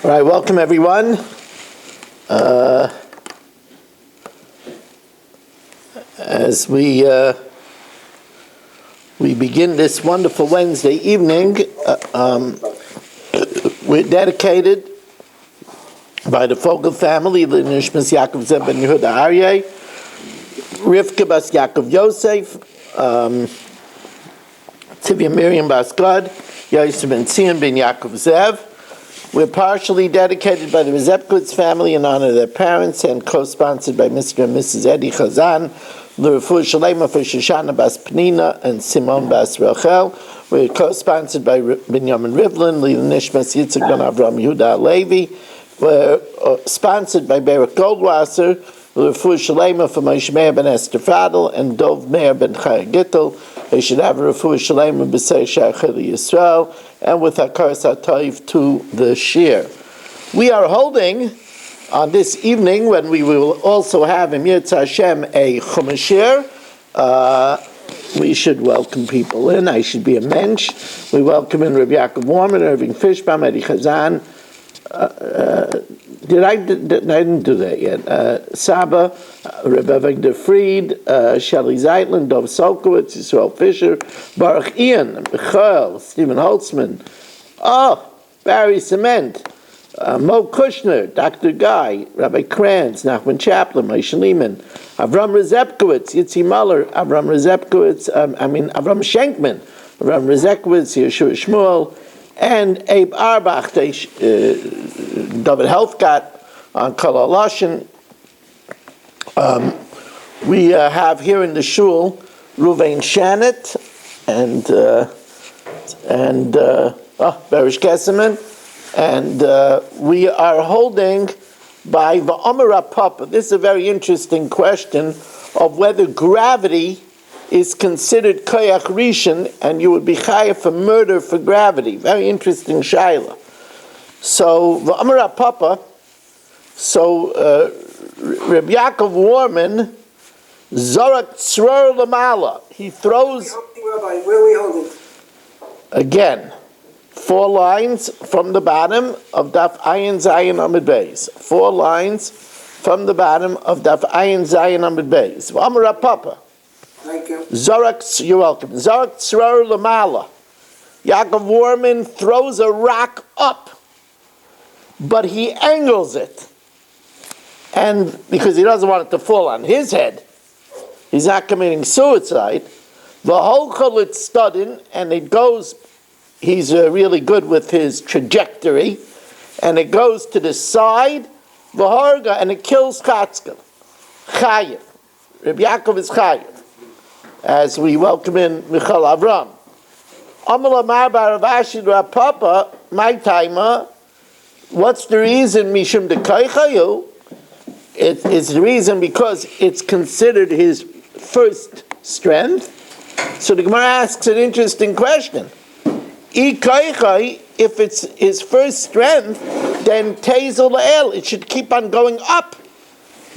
All right, welcome everyone. As we begin this wonderful Wednesday evening, we're dedicated by the Fogel family, the Nishmas Yaakov Zeb ben Yehuda Aryeh, Rivka bas Yaakov Yosef, Tivya Miriam bas Gad, Yosef ben Tzion ben Yaakov Zev. We're partially dedicated by the Rezepkowitz family in honor of their parents and co-sponsored by Mr. and Mrs. Eddie Chazan, L'Refuah Shalema for Shoshana bas Penina and Simon bas Rachel. We're co-sponsored by Binyamin Rivlin, Lila Nishmas Yitzhak ben Avram Yehuda Levi. We're sponsored by Barak Goldwasser, L'Refuah Shalema for Moshe Meir ben Esther Fadel and Dov Meir ben Chaya Gittel. They should have a Refuah Shalema b'Sei Shachar Yisrael, and with Hakaras HaTov to the Shir. We are holding on this evening, when we will also have in Yirtzeh Hashem a Chumashir. We should welcome people in. I should be a mensch. We welcome in Rabbi Yaakov Warman, Irving Fishbaum, Eddie Chazan. I didn't do that yet. Saba, Rebbe Victor Fried, Shelley Zeitlin, Dov Solkowitz, Yisrael Fisher, Baruch Ian, Michael, Stephen Holtzman, Barry Cement, Mo Kushner, Dr. Guy, Rabbi Kranz, Nachman Chaplin, Moshe Lehman, Avram Rezepkowitz, Yitzi Muller, Avram Schenkman, Avram Rezekowitz, Yeshua Shmuel, and Abe Arbach, David Helfgott on Kol HaLashon. We have here in the shul Ruvain Shannet and Berish Kesselman, and we are holding by V'Omer Papa. This is a very interesting question of whether gravity is considered koyach rishon, and you would be chayav for murder for gravity. Very interesting shaila. So v'amar Papa. So Reb Yaakov Warman zorak tzror lamala. He throws. Rabbi, where are we holding? Again, 4 lines from the bottom of Daf Ayin Zayin Amud Beis. 4 lines from the bottom of Daf Ayin Zayin Amud Beis. V'amar Papa. Thank you. Zorak, you're welcome. Zorak tzror lamala. Yaakov Warman throws a rock up, but he angles it. And because he doesn't want it to fall on his head, he's not committing suicide. The whole cholit studin, and it goes, he's really good with his trajectory, and it goes to the side, v'harga, and it kills Chatzkel. Chayev. Reb Yaakov is Chayev. As we welcome in Michal Avram. Amar Amar bar Rav Ashi Rav Papa, my timer. What's the reason? Mishum de Kaichayu. It is the reason because it's considered his first strength. So the Gemara asks an interesting question. If it's his first strength, then Tezel La'el, it should keep on going up.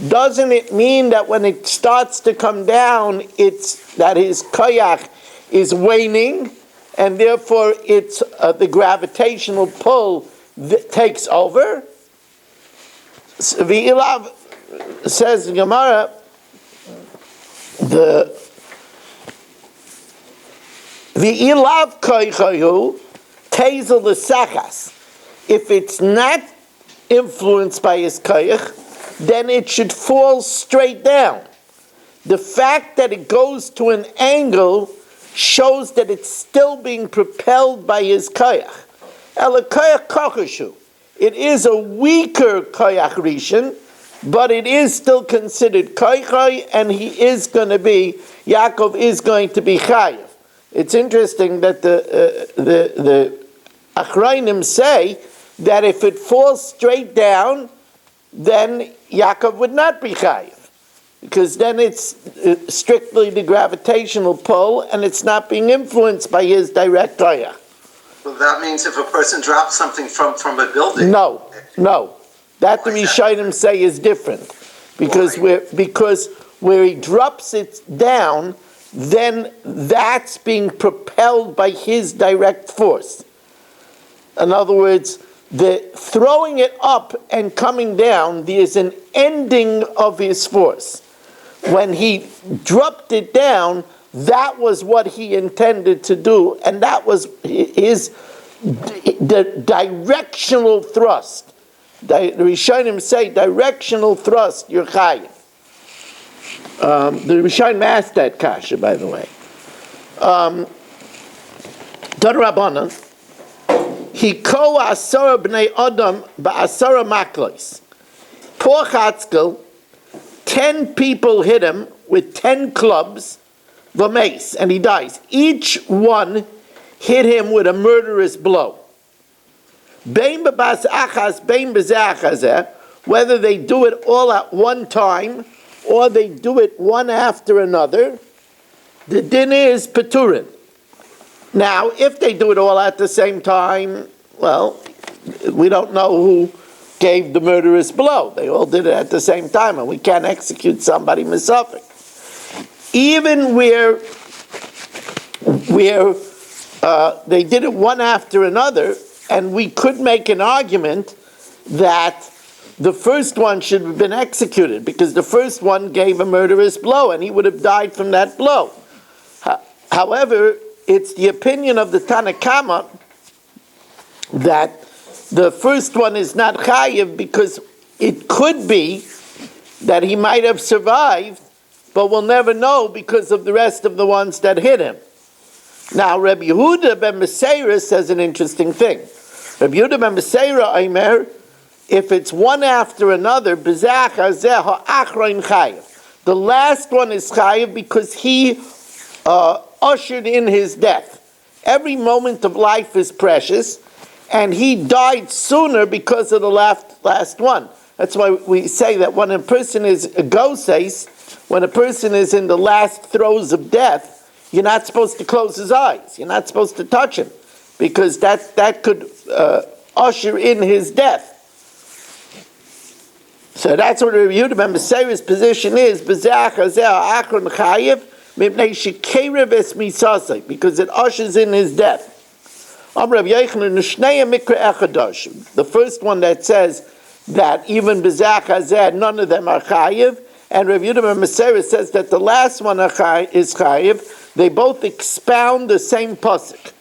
Doesn't it mean that when it starts to come down, it's that his koyach is waning, and therefore it's the gravitational pull that takes over? V'ilav, says the Gemara, the v'ilav koychayu tezel l'sachas. If it's not influenced by his koyach, then it should fall straight down. The fact that it goes to an angle shows that it's still being propelled by his koyach. Ela koyach kochashu. It is a weaker koyach rishon, but it is still considered koychay, and he is going to be, Yaakov is going to be chayav. It's interesting that the Achrayim say that if it falls straight down, then Yaakov would not be chayiv, because then it's strictly the gravitational pull, and it's not being influenced by his direct koyach. Well, that means if a person drops something from a building. No. That the Rishonim say is different, because where he drops it down, then that's being propelled by his direct force. In other words, the throwing it up and coming down, there's an ending of his force. When he dropped it down, that was what he intended to do, and that was the directional thrust. The Rishonim say directional thrust, you're chayiv. The Rishonim asked that kasha, by the way. Rabbanan, Hiko asara bnei adam ba'asara maklos. Poor Chatzkel, 10 people hit him with 10 clubs, the mace, and he dies. Each one hit him with a murderous blow. Bein b'bas achas, bein b'zeh, whether they do it all at one time or they do it one after another, the din is peturin. Now, if they do it all at the same time, well, we don't know who gave the murderous blow. They all did it at the same time, and we can't execute somebody misafik. Even where they did it one after another, and we could make an argument that the first one should have been executed because the first one gave a murderous blow, and he would have died from that blow. However, it's the opinion of the Tanakama that the first one is not chayiv because it could be that he might have survived, but we'll never know because of the rest of the ones that hit him. Now, Rabbi Yehuda ben Meseira says an interesting thing. Rabbi Yehuda ben Meseira, Aimer, if it's one after another, the last one is chayiv because he ushered in his death. Every moment of life is precious, and he died sooner because of the last one. That's why we say that when a person is a goses, when a person is in the last throes of death, you're not supposed to close his eyes. You're not supposed to touch him, because that could usher in his death. So that's what Rabbi Yehuda ben Meseira's position is, because it ushers in his death. The first one that says that even B'zach Hazeh, none of them are chayiv, and Rabbi Yehuda ben Meseira says that the last one is chayiv. They both expound the same pasuk.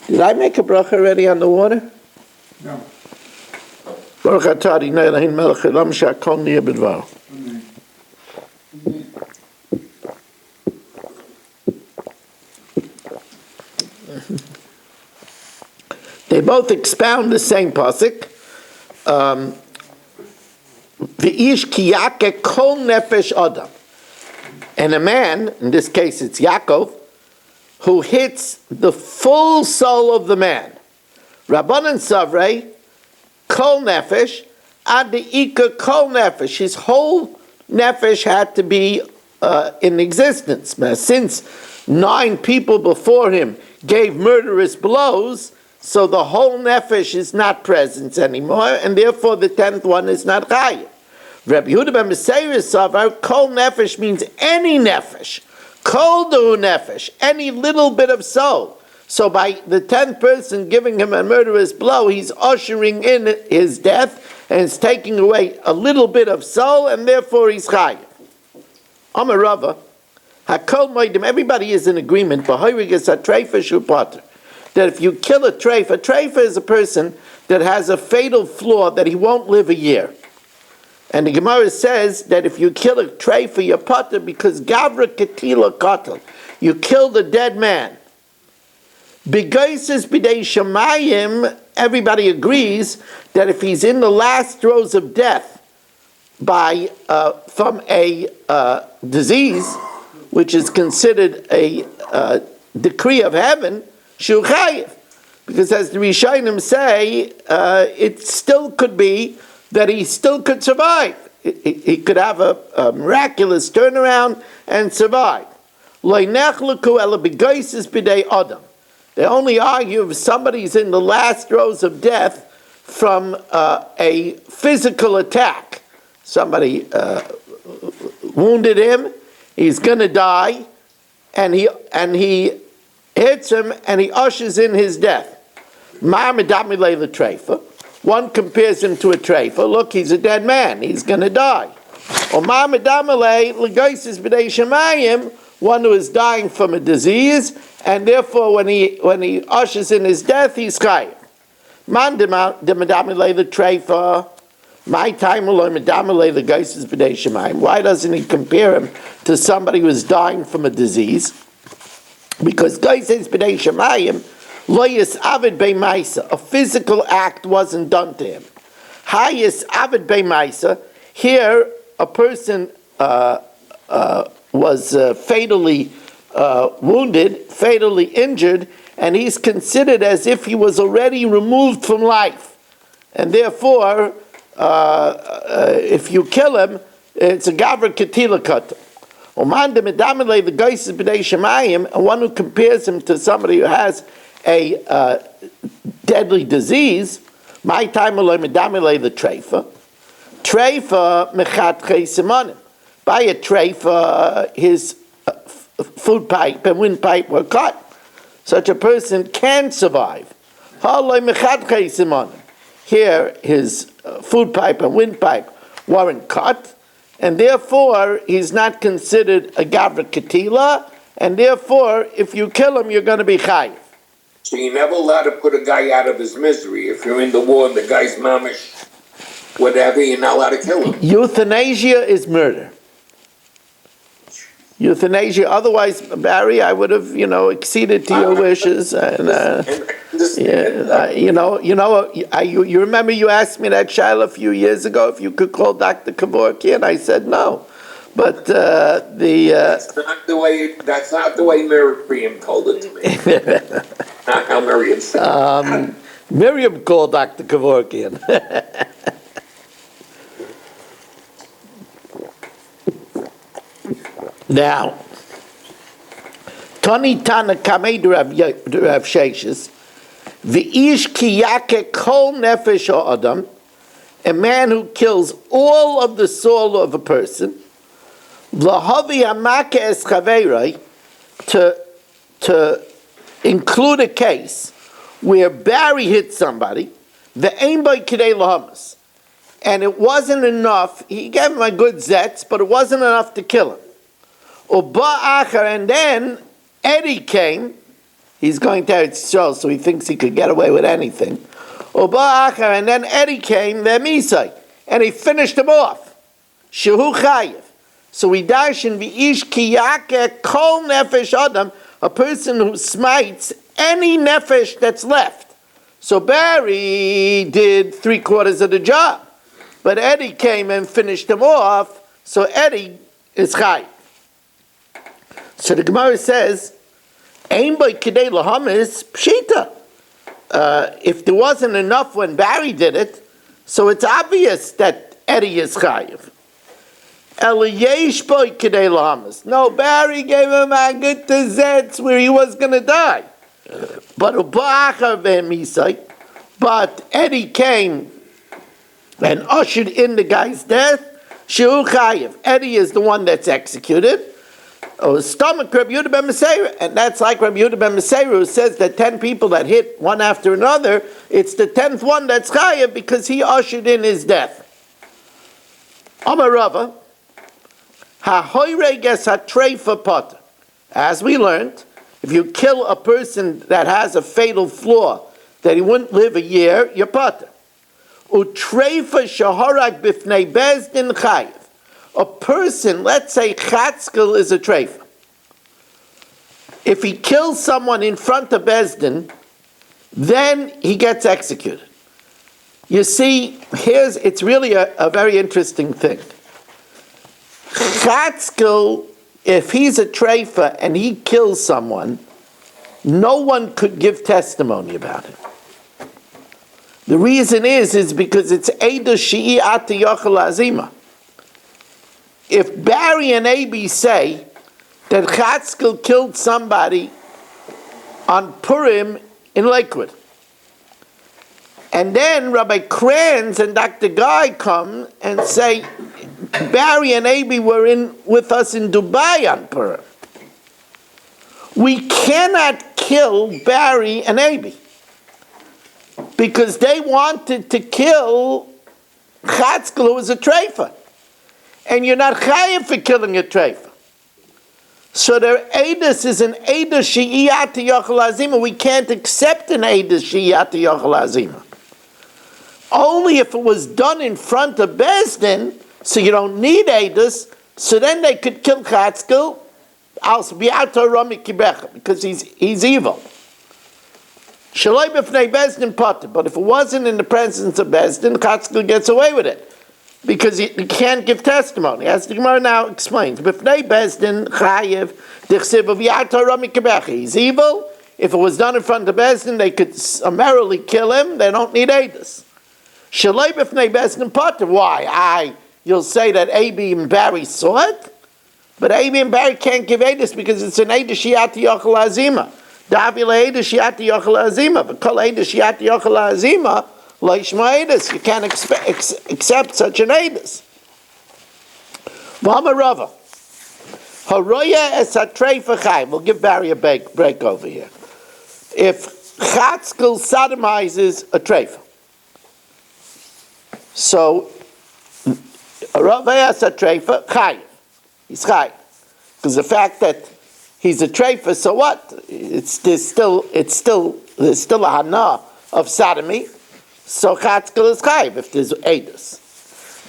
Did I make a bracha already on the water? No. Baruch atah Adonai Eloheinu melech haolam she'akol niyeh b'dvaro. They both expound the same pasuk. V'ish ki yakeh kol nefesh adam. And a man, in this case it's Yaakov, who hits the full soul of the man. Rabbanan Savrei, kol nefesh, ad ika kol nefesh. His whole nefesh had to be in existence. Since 9 people before him gave murderous blows, so the whole nefesh is not present anymore, and therefore the 10th one is not chayiv. Rabbi Yehuda ben Meseira Savar, kol nefesh means any nefesh. Kol du nefesh, any little bit of soul. So by the 10th person giving him a murderous blow, he's ushering in his death, and it's taking away a little bit of soul, and therefore he's chayiv. Amar Rava, hakol moedim, everybody is in agreement, b'hoirigas hatreifa shu pater, that if you kill a treifa is a person that has a fatal flaw that he won't live a year. And the Gemara says that if you kill a treifa, you're pater because gavra ketila katel, you kill the dead man. Begaises b'dei shamayim, everybody agrees that if he's in the last throes of death by from a disease, which is considered a decree of heaven, shu chayiv, because as the Rishonim say, it still could be that he still could survive. He could have a miraculous turnaround and survive. They only argue if somebody's in the last throes of death from a physical attack. Somebody wounded him, he's going to die, and he hits him and he ushers in his death. Ma'amidamile the treifa. One compares him to a treifa. Look, he's a dead man. He's going to die. Or ma'amidamile l'gaisis b'dei shemayim, one who is dying from a disease, and therefore when he ushers in his death, he's chayiv. Man demidamile the treifa. My time alone, medamile the gaisis b'dei shemayim. Why doesn't he compare him to somebody who is dying from a disease? Because gaisis b'dei shemayim, loyis avid b'maisa, a physical act wasn't done to him. Hayis avid b'maisa, here a person was fatally wounded, fatally injured, and he's considered as if he was already removed from life. And therefore, if you kill him, it's a gavra ketila kata. The gaisis b'dei shemayim, and one who compares him to somebody who has a deadly disease, my time alone medamile the treifa. Treifa mechat simonim. By a treifa, his food pipe and windpipe were cut. Such a person can survive. Haloi mechat simonim. Here, his food pipe and windpipe weren't cut, and therefore he's not considered a gavra ketila, and therefore, if you kill him, you're going to be chayiv. So you're never allowed to put a guy out of his misery. If you're in the war and the guy's mamish, whatever, you're not allowed to kill him. Euthanasia is murder. Euthanasia. Otherwise, Barry, I would have, acceded to your wishes. And you remember you asked me that shaila a few years ago if you could call Dr. Kevorkian, and I said no. But that's not the way Miriam told it to me. Not how Miriam said. Miriam called Dr. Kevorkian. Now, Tani Tana Kamei Rav Sheshes, V'ish ki yake kol nefesh ha'adam, a man who kills all of the soul of a person, V'lahavi hamake es chaverai, to include a case where Barry hit somebody, ve'ein by kidei lahamas, and it wasn't enough. He gave him a good zetz, but it wasn't enough to kill him. And then Eddie came. He's going to Eretz Yisrael, so he thinks he could get away with anything. And then Eddie came, and he finished him off. Shehu chayiv. So we darshan v'ish ki yake kol nefesh adam, a person who smites any nefesh that's left. So Barry did 3/4 of the job, but Eddie came and finished him off. So Eddie is chayiv. So the Gemara says, "Ein by kidei lahamis pshita." If there wasn't enough when Barry did it, so it's obvious that Eddie is chayiv. Eliyesh by kidei lahamis. No, Barry gave him a good zetz where he was going to die. But Eddie came and ushered in the guy's death. Shehu chayiv. Eddie is the one that's executed. Stomach Rabbi Yehuda ben Meseira, and that's like Rabbi Yehuda ben Meseira, who says that 10 people that hit one after another, it's the 10th one that's chayav because he ushered in his death. Amar Rava, ha'hoire ges ha'treifa potter. As we learned, if you kill a person that has a fatal flaw, that he wouldn't live a year, you're potter. Utreifa shaharak bifnei bezdin chayav. A person, let's say Chatzkel is a treifa. If he kills someone in front of Bezdin, then he gets executed. You see, it's really a very interesting thing. Chatzkel, if he's a treifa and he kills someone, no one could give testimony about it. The reason is because it's Eidah Shi'i Ata Yochel Azima. If Barry and Abi say that Chatzkel killed somebody on Purim in Lakewood, and then Rabbi Kranz and Dr. Guy come and say Barry and Abi were with us in Dubai on Purim, we cannot kill Barry and Abi. because they wanted to kill Chatzkel, who was a treifa. And you're not chayiv for killing a treifa. So their edus is an edus she'iyat yochel azima. We can't accept an edus she'iyat yochel azima. Only if it was done in front of Bezdin, so you don't need edus, so then they could kill Chatzkel, because he's evil. Shaloi b'fnei Bezdin potter. But if it wasn't in the presence of Bezdin, Chatzkel gets away with it. Because he can't give testimony. As the Gemara now explains, b'fnei Bezdin chayev dichsiv v'yatar rami kibecha. He's evil. If it was done in front of Bezdin, they could summarily kill him. They don't need edus. Shaloi b'fnei Bezdin potter. Why? You'll say that Abi and Barry saw it, but Abi and Barry can't give edus because it's an edus shiati yochel azima. Davila edus shiati yochel azima. But kol edus shiati yochel azima. You can't accept such an edus. Rava. Haroya es hatreifa chayim. We'll give Barry a break over here. If Chatzkel sodomizes a treifa, so Rava es hatreifa chayim. He's chayim because the fact that he's a treifa, so what? There's still a hana of sodomy. So Chatzkel is chayiv if there's edus.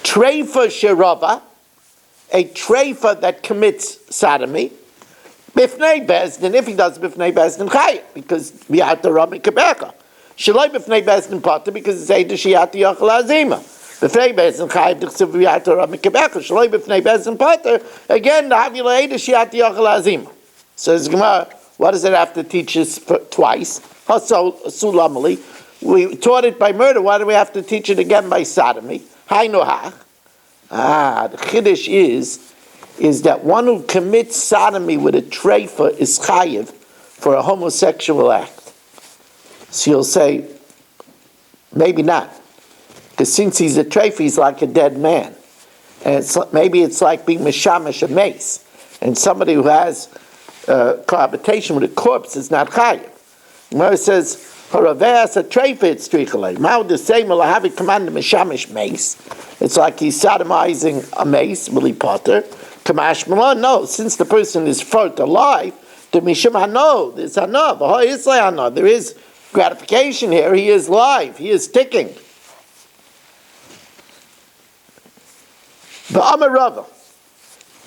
Treifa sherava, a treifa that commits sodomy, b'fnei Bezdin, if he does b'fnei Bezdin chayiv, because v'yata rami kebecha. Shaloi b'fnei Bezdin potter, because it's edus shiyata yochel azima. B'fnei Bezdin chayiv d'chsiv v'yata rami kebecha. Shaloi b'fnei Bezdin potter, again, the havila edus shiyata yochel azima. So the Gemara, what does it have to teach us twice? Also, sulamali. We taught it by murder. Why do we have to teach it again by sodomy? The chiddush is that one who commits sodomy with a treifa is chayiv for a homosexual act. So you'll say, maybe not. Because since he's a treifa, he's like a dead man. And maybe it's like being mishamash a mace. And somebody who has cohabitation with a corpse is not chayiv. Gemara says, Haraveas a treifa it's trichalei. Mao the same will have it command the mishamish mace. It's like he's sodomizing a mace, Willie Potter. Kamash Malon, no, since the person is fort alive, the misham hano, there's hano, there is gratification here, he is live, he is ticking. V'amar Rava,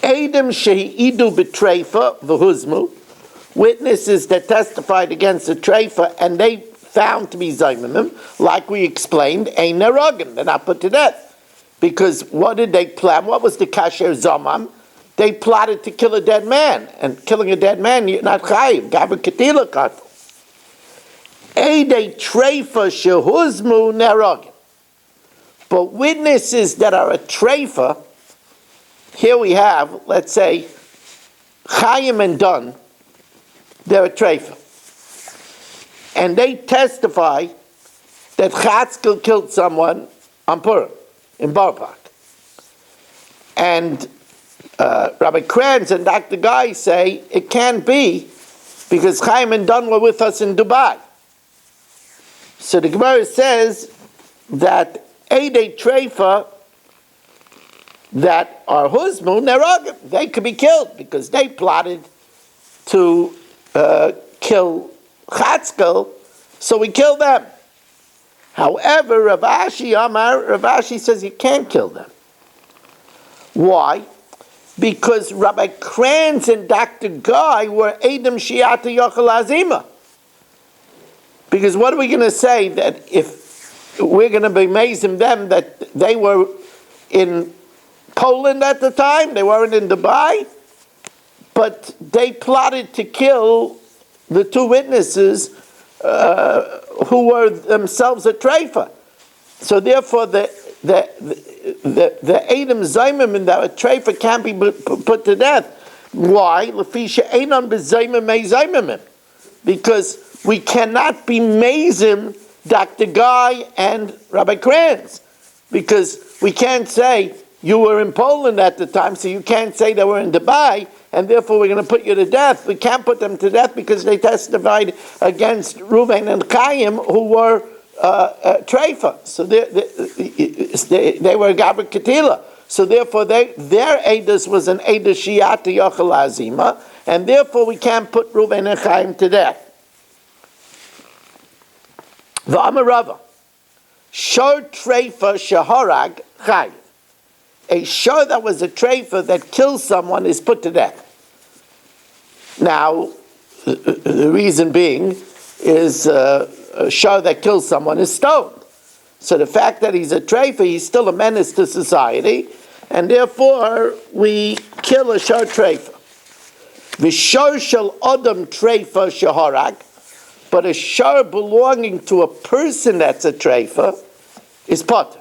Edom shehi'idu b'treifa v'huzmu, witnesses that testified against the treifa and they found to be zaymimim, like we explained, ein nerogim, they're not put to death. Because what did they plan? What was the kasher zamam? They plotted to kill a dead man. And killing a dead man, you're not chayiv. Gabra ketila katel. Eidei treifa shehuzmu nerogim. But witnesses that are a treifa, here we have, let's say, Chaim and Dun, they're a treifa. And they testify that Chatzkel killed someone on Purim, in Bar Park. And Rabbi Kranz and Dr. Guy say it can't be because Chaim and Dun were with us in Dubai. So the Gemara says that Eidei Treifa that are Huzmu, Neragim, they could be killed because they plotted to kill Chatzkel, so we kill them. However, Rav Ashi says you can't kill them. Why? Because Rabbi Kranz and Dr. Guy were Edom Shiata Yochel Azima. Because what are we going to say that if we're going to be amazing them that they were in Poland at the time, they weren't in Dubai, but they plotted to kill the two witnesses who were themselves a treifa. So therefore, the Edom Zaymim in that treifa can't be put to death. Why? Because we cannot be mazim Dr. Guy and Rabbi Kranz. Because we can't say you were in Poland at the time, so you can't say they were in Dubai, and therefore we're going to put you to death. We can't put them to death because they testified against Reuven and Chaim, who were treifa. So they were gaber ketila. So therefore, their edus was an edus shiata yochel azima, and therefore we can't put Reuven and Chaim to death. V'amar Rava, shor treifa shehorag chayiv. A shor that was a treifa that kills someone is put to death. Now, the reason being is a shor that kills someone is stoned. So the fact that he's a treifa, he's still a menace to society, and therefore we kill a shor treifa. V'shor shel odom treifa shehorag, but a shor belonging to a person that's a treifa is potter.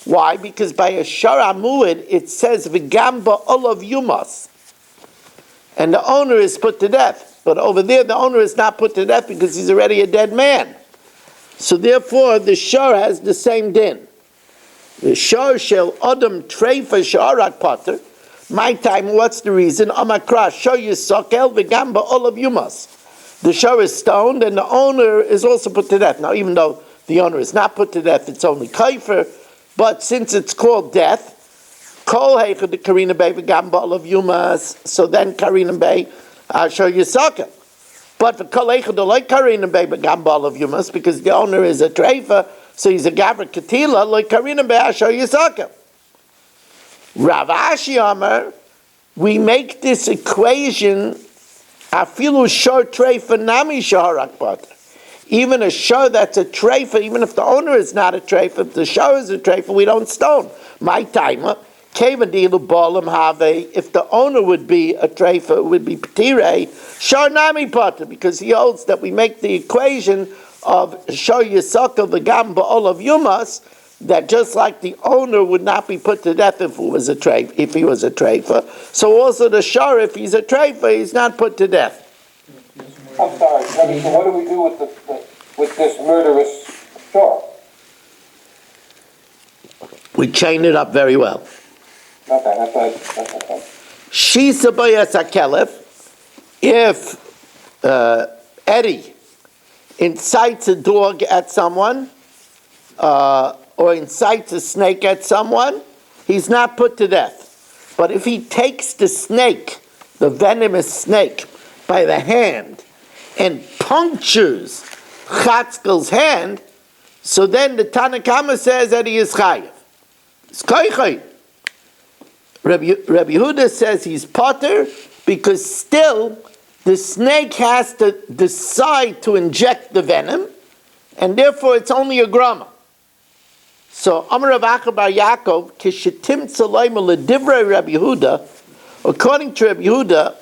Why? Because by a shor amuid it says v'gamba olav yumas, and the owner is put to death. But over there the owner is not put to death because he's already a dead man. So therefore the shor has the same din. The shor shel odom treifa shehorag potter. My time, what's the reason? Amakra shor yisokel v'gamba olav yumas. The shor is stoned and the owner is also put to death. Now, even though the owner is not put to death, it's only kaifer, but since it's called death, kol heichad the karina bey v'gamba olav yumas, so then karina bey shor yisokel. But for kol heichad the like karina bey v'gamba olav yumas, because the owner is a treifa, so he's a gaver ketila, like karina bey shor yisokel. Rav Ashi Amar, we make this equation afilu shor treifa nami shehorag potter. Even a shor that's a treifa, even if the owner is not a treifa, if the shor is a treifa, we don't stone. My timer, kevadilu balam have, if the owner would be a treifa, it would be p'tirei shor nami potter, because he holds that we make the equation of shor yisokel v'gam ba'olav yumas, that just like the owner would not be put to death if he was a treifa, so also the shor, if he's a treifa, he's not put to death. I'm sorry, Teddy, so what do we do with this murderous shor? We chain it up very well. Okay. Shisa bayas hakelef, if Eddie incites a dog at someone, or incites a snake at someone, he's not put to death. But if he takes the snake, the venomous snake, by the hand and punctures Chatzkel's hand, so then the Tanakama says that he is chayiv. It's koichay. Rabbi Yehuda says he's potter because still the snake has to decide to inject the venom, and therefore it's only a grama. So, Amar Rav Acha bar Yaakov, kishetim tzaleima ledivrei Rabbi Yehuda, according to Rabbi Yehuda,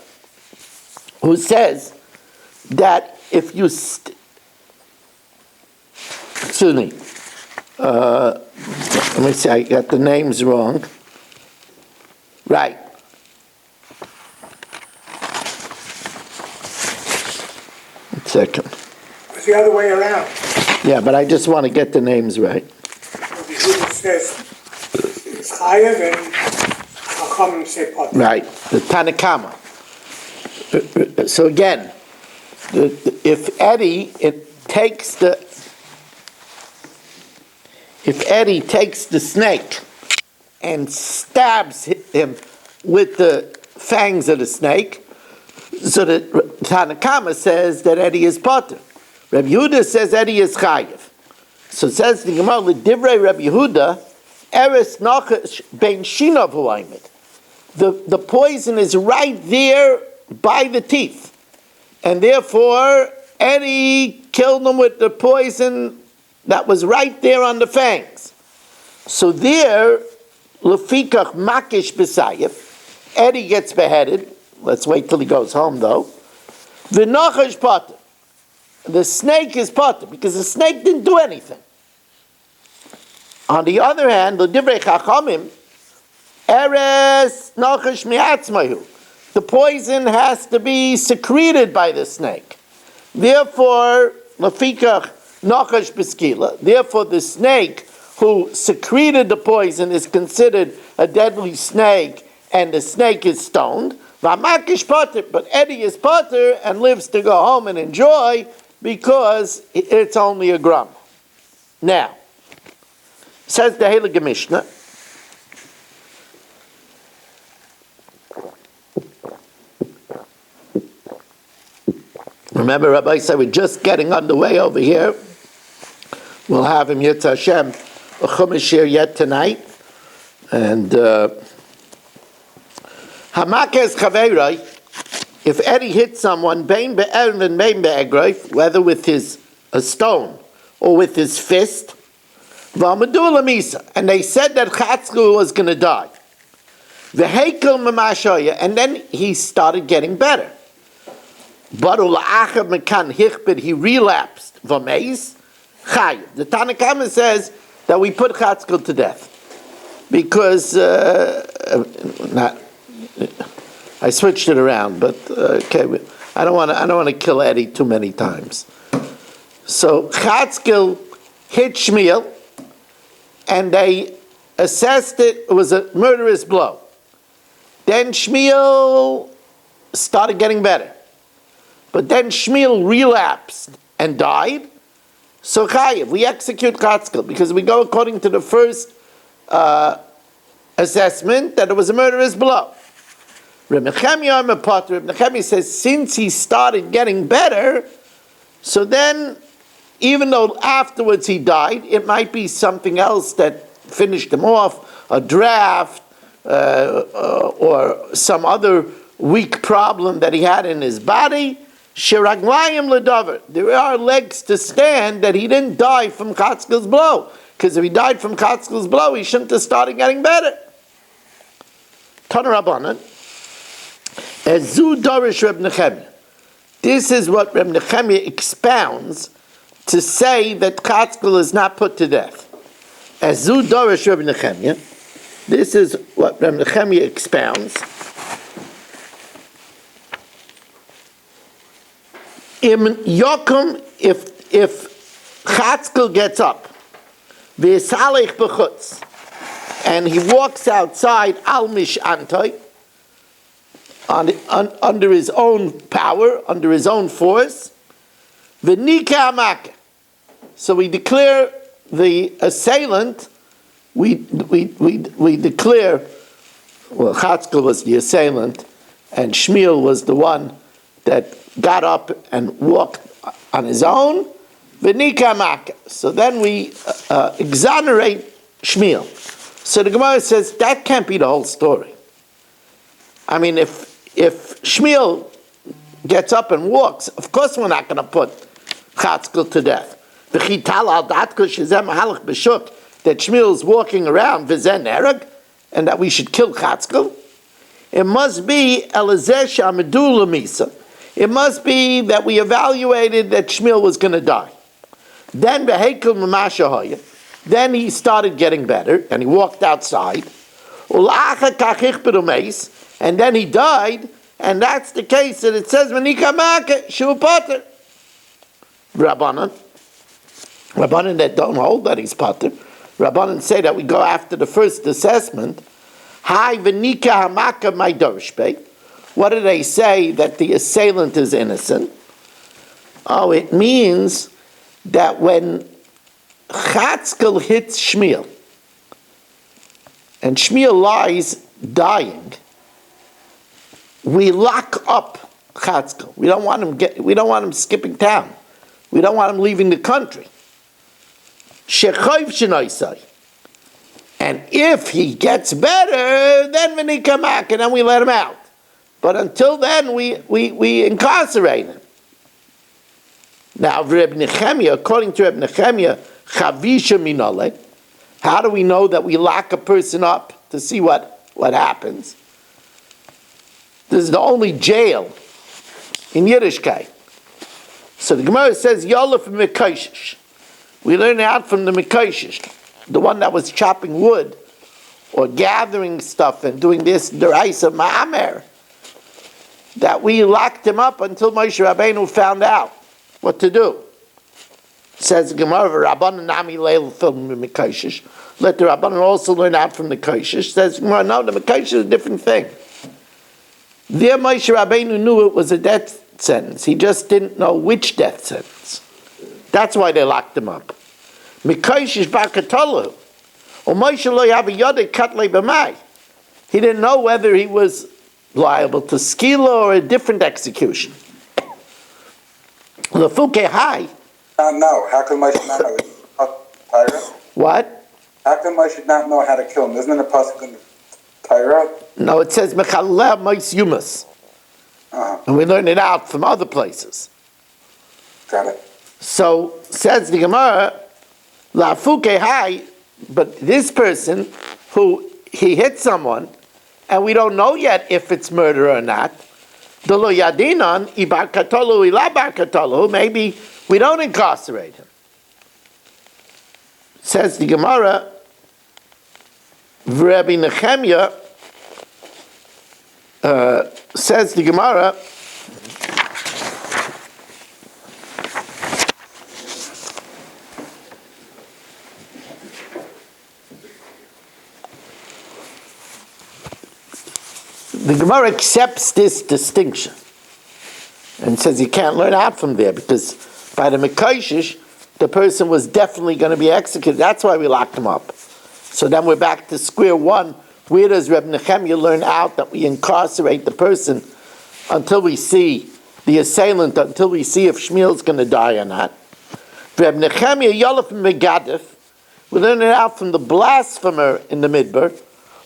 who says that if you, excuse me, let me see, I got the names wrong. Right. One second. It's the other way around. Yeah, but I just want to get the names right. It says it's chayev and Chachamim say potter. Right, the Tanakama. So again, if Eddie takes the snake and stabs him with the fangs of the snake, so that Tanakama says that Eddie is potter. Rabbi Yehuda says Eddie is chayiv. So it says the Gemara, L'divrei Rabbi Yehuda, eres nachash ben shinav huaymed. The poison is right there by the teeth, and therefore Eddie killed him with the poison that was right there on the fangs. So there, lefikach makish b'sayif, Eddie gets beheaded. Let's wait till he goes home, though. V'nachash potter. The snake is potter because the snake didn't do anything. On the other hand, the divrei chachamim, eres nachash mi'atzmahu. The poison has to be secreted by the snake. Therefore, lefikach nachash b'skila. Therefore, the snake who secreted the poison is considered a deadly snake, and the snake is stoned. V'amakish potter, but Eddie is potter and lives to go home and enjoy, because it's only a gram. Now, says the Heilige Mishnah, remember, Rabbi said we're just getting underway over here. We'll have him Yitz Hashem a Chumash here yet tonight, and Hamakes Chaverai. If Eddie hits someone, bein be'erev and bein be'egroif, whether with a stone or with his fist, v'amadu l'misa, and they said that Chatzkel was going to die. V'hekel m'mashoya, and then he started getting better. But ula'achav mekan hichbid, he relapsed. V'meis chayiv. The Tanna Kama says that we put Chatzkel to death because I switched it around, but okay, I don't want to kill Eddie too many times. So Chatzkel hit Shmuel, and they assessed it was a murderous blow. Then Shmuel started getting better, but then Shmuel relapsed and died. So Chayiv, we execute Chatzkel because we go according to the first assessment that it was a murderous blow. Reb Nechemia says since he started getting better, so then even though afterwards he died, it might be something else that finished him off, a draft or some other weak problem that he had in his body. Shiraglayim ledavar. There are legs to stand that he didn't die from Chatzkel's blow, because if he died from Chatzkel's blow, he shouldn't have started getting better. Tana Rabbanan. Ezu Dorish Reb Nechemia. This is what Reb Nechemia expounds to say that Chatzkel is not put to death. Ezu Dorish Reb Nechemia. This is what Reb Nechemia expounds. Im Yokum, if Chatzkel gets up, v'yisalech b'chutz, and he walks outside al mish antoi, under his own power, under his own force, v'nika amaka. So we declare the assailant. We declare. Well, Chatzkel was the assailant, and Shmuel was the one that got up and walked on his own. V'nika amaka. So then we exonerate Shmuel. So the Gemara says that can't be the whole story. I mean, if Shmuel gets up and walks, of course we're not going to put Chatzkel to death. That Shmuel is walking around, and that we should kill Chatzkel. It must be it must be that we evaluated that Shmuel was going to die. Then he started getting better, and he walked outside. And then he died, and that's the case that it says V'nika Maka Shu Pater. Rabbanan that don't hold that he's Pater. Rabbanan say that we go after the first assessment. Hi V'nika Hamaka my Dorshbe. What do they say that the assailant is innocent? Oh, it means that when Chatzkel hits Shmuel, and Shmuel lies dying, we lock up Chatzkel. We don't want him skipping town. We don't want him leaving the country. Shechayv shenoisai. And if he gets better, then v'nikamak, and then we let him out. But until then, we incarcerate him. Now, Reb Nechemia, according to Reb Nechemia, chavisha minole. How do we know that we lock a person up to see what happens? This is the only jail in Yiddishkeit. So the Gemara says, Yolef Mekoshish. We learn out from the Mekoshish, the one that was chopping wood or gathering stuff and doing this Deraisa Ma'amer, that we locked him up until Moshe Rabbeinu found out what to do. Says the Gemara, Rabbanan Nami Leil Film Mekoshish. Let the Rabbanan also learn out from the Koshish. Says, no, the Mekoshish is a different thing. There Moshe Rabbeinu knew it was a death sentence. He just didn't know which death sentence. That's why they locked him up. Mikaishish Bakatolu. He didn't know whether he was liable to skila or a different execution. Lefuke hai. No, how come I should not know? Tyra? What? How come I should not know how to kill him? Isn't it a pasuk in Tyra? No, it says Mechaleh Mois Yumas. And we learn it out from other places. Got it. So says the Gemara, Lafuke hai, but this person who he hit someone, and we don't know yet if it's murder or not. Delo yadinan ibar katolu ilabar katolu. Maybe we don't incarcerate him. Says the Gemara, Rabbi Nehemiah, says the Gemara, the Gemara accepts this distinction and says you can't learn out from there because by the Mekaishish, the person was definitely going to be executed. That's why we locked him up. So then we're back to square one. Where does Reb Nehemiah learn out that we incarcerate the person until we see the assailant, until we see if Shmuel's going to die or not? Reb Nehemiah Yolef Megadef, we learn it out from the blasphemer in the Midbar,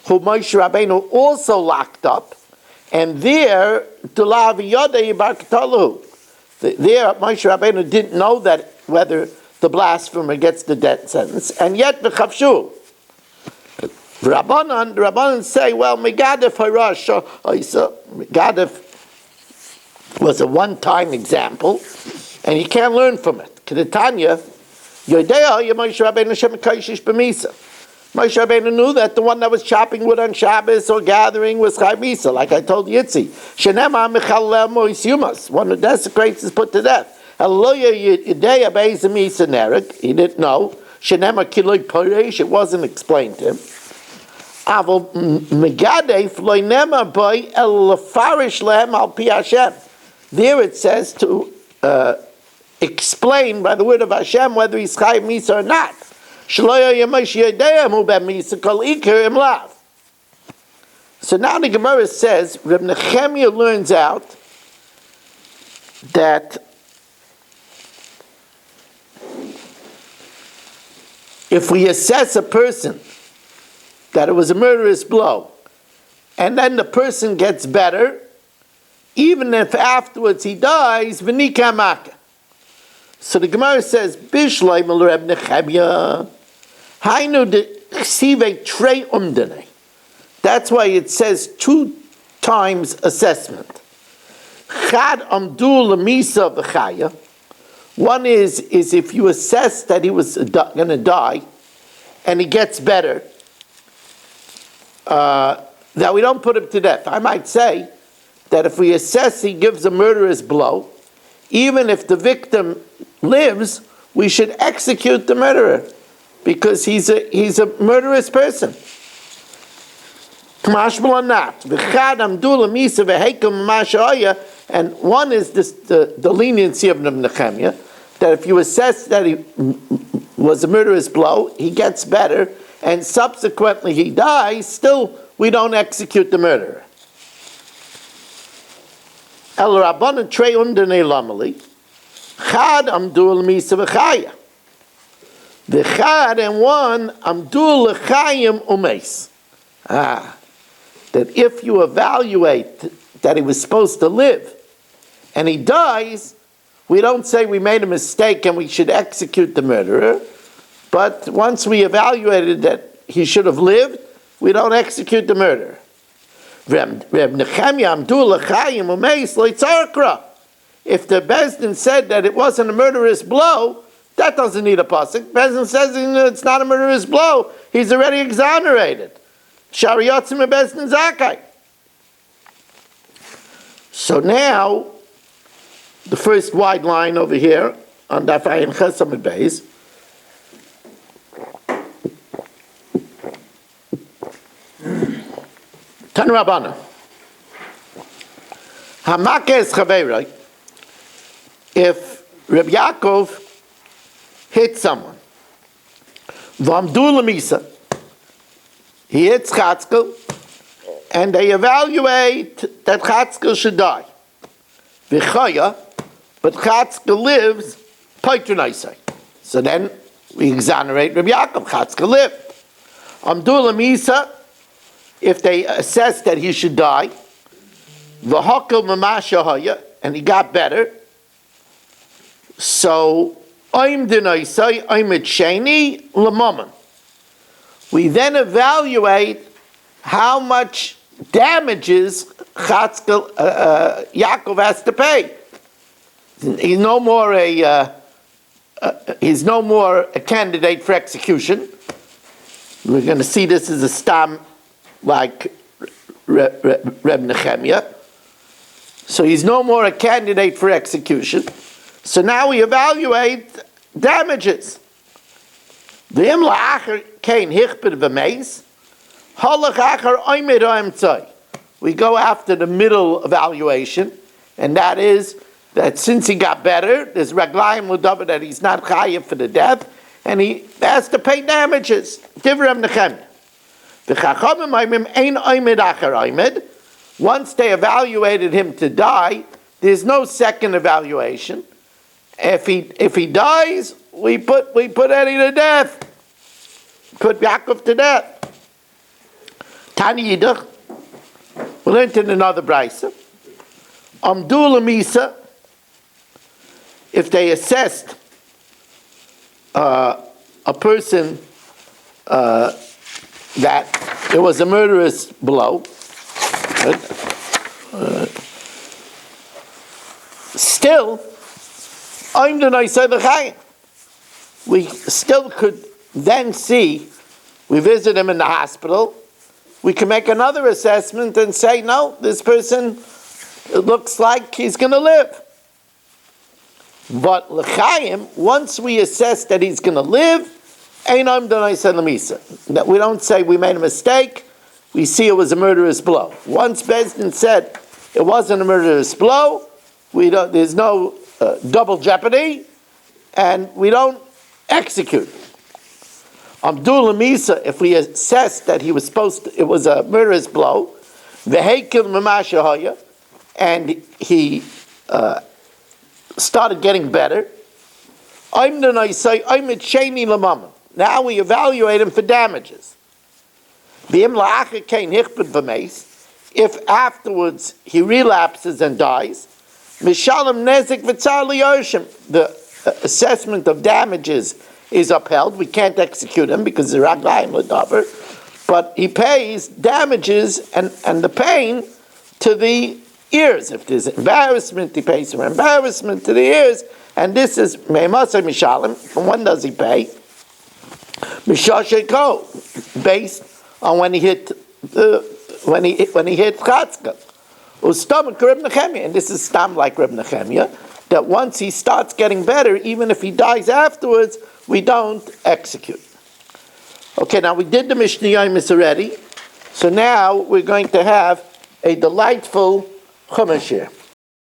who Moshe Rabbeinu also locked up, and there, Tulav Yodei Barkatalu. There, Moshe Rabbeinu didn't know that whether the blasphemer gets the death sentence, and yet B'chavshu. Rabbanan say, well, Megadef Harash, Megadef was a one-time example, and you can't learn from it. Kedetanya, Yodea, Moshe Rabbeinu Shem Kaishish B'misa. Moshe Rabbeinu knew that the one that was chopping wood on Shabbos or gathering was Chai Misa, like I told Yitzi. Shenema Mechalel Mois Yumas. One who desecrates is put to death. Hallelujah, Yidei Abeis Misa Nerek. He didn't know. Shenema Kiloi Poresh. It wasn't explained to him. Aval Megadef Loinema Boy El Lefarish Lehem Al Pi Hashem. There it says to explain by the word of Hashem whether he's Chai Misa or not. So now the Gemara says, Reb Nehemiah learns out that if we assess a person that it was a murderous blow, and then the person gets better, even if afterwards he dies, v'nika maka. So the Gemara says, Bishloim el Reb Nehemiah. Hainu de sive trei umdene. That's why it says 2 times assessment. Chad amdul lemisa v'chaya. One is if you assess that he was going to die, and he gets better, that we don't put him to death. I might say that if we assess he gives a murderous blow, even if the victim lives, we should execute the murderer because he's a murderous person. And one is this, the leniency of Nehemiah, that if you assess that he was a murderous blow, he gets better, and subsequently he dies, still we don't execute the murderer. El Rabbanan Trei Undene Lamali. Chad Amdul Misa V'chaya. The Chad and one Amdul L'chayim Umeis. That if you evaluate that he was supposed to live and he dies, we don't say we made a mistake and we should execute the murderer. But once we evaluated that he should have lived, we don't execute the murderer. Reb Nehemiah Amdul L'chayim Umeis Leitzarkra. If the Bezdin said that it wasn't a murderous blow, that doesn't need a pasuk. Bezdin says it's not a murderous blow. He's already exonerated. Shariatzim Bezdin Zakai. So now, the first wide line over here on Daf Ayin Chesam Beis. Tan Rabbana. Hamakes Chaveiroi. If Reb Yaakov hit someone V'amdu l'misa. He hits Chatzkel, and they evaluate that Chatzkel should die. V'chaya, but Chatzkel lives, Paitrunaisai. So then we exonerate Rabbi Yaakov. Chatzkel lived. Amdu l'misa, if they assess that he should die, v'hakel mamasha haya, and he got better. So I'm dinaisai, I'm at sheni l'maman. We then evaluate how much damages Chatzkel, Yaakov has to pay. He's no more a candidate for execution. We're going to see this as a stam like Reb Nechemia. So he's no more a candidate for execution. So now we evaluate damages. V'im la'acher kein hichper v'meis, halach acher oimer oimtzai. We go after the middle evaluation, and that is that since he got better, there's raglayim l'davar that he's not chayiv for the death, and he has to pay damages. Divrei Nechemia. V'chachamim oimim ein oimer acher oimer. Once they evaluated him to die, there's no second evaluation. If he dies, we put Eddie to death. Put Yaakov to death. Tani Yidach. We learned in another brisa. Amdu l'misa. If they assessed a person that it was a murderous blow, still, we still could then see, we visit him in the hospital, we can make another assessment and say, no, this person, it looks like he's going to live. But l'chaim, once we assess that he's going to live, that we don't say we made a mistake, we see it was a murderous blow. Once Bezdin said it wasn't a murderous blow, there's no double jeopardy, and we don't execute. Abdul Misa, if we assess that he was it was a murderous blow, v'heikil mamashahaya, and he started getting better. Now we evaluate him for damages. If afterwards he relapses and dies, the assessment of damages is upheld. We can't execute him because the raglayim l'davar, but he pays damages and the pain to the ears. If there's embarrassment, he pays for embarrassment to the ears, and this is me'masay mishalim. From when does he pay? Mishasheko, based on when he hit Chatzkel. Ustamik Reb Nechemia, and this is stam like Reb Nechemia, that once he starts getting better, even if he dies afterwards, we don't execute. Okay, now we did the Mishnah Yomis already, so now we're going to have a delightful Chumash here.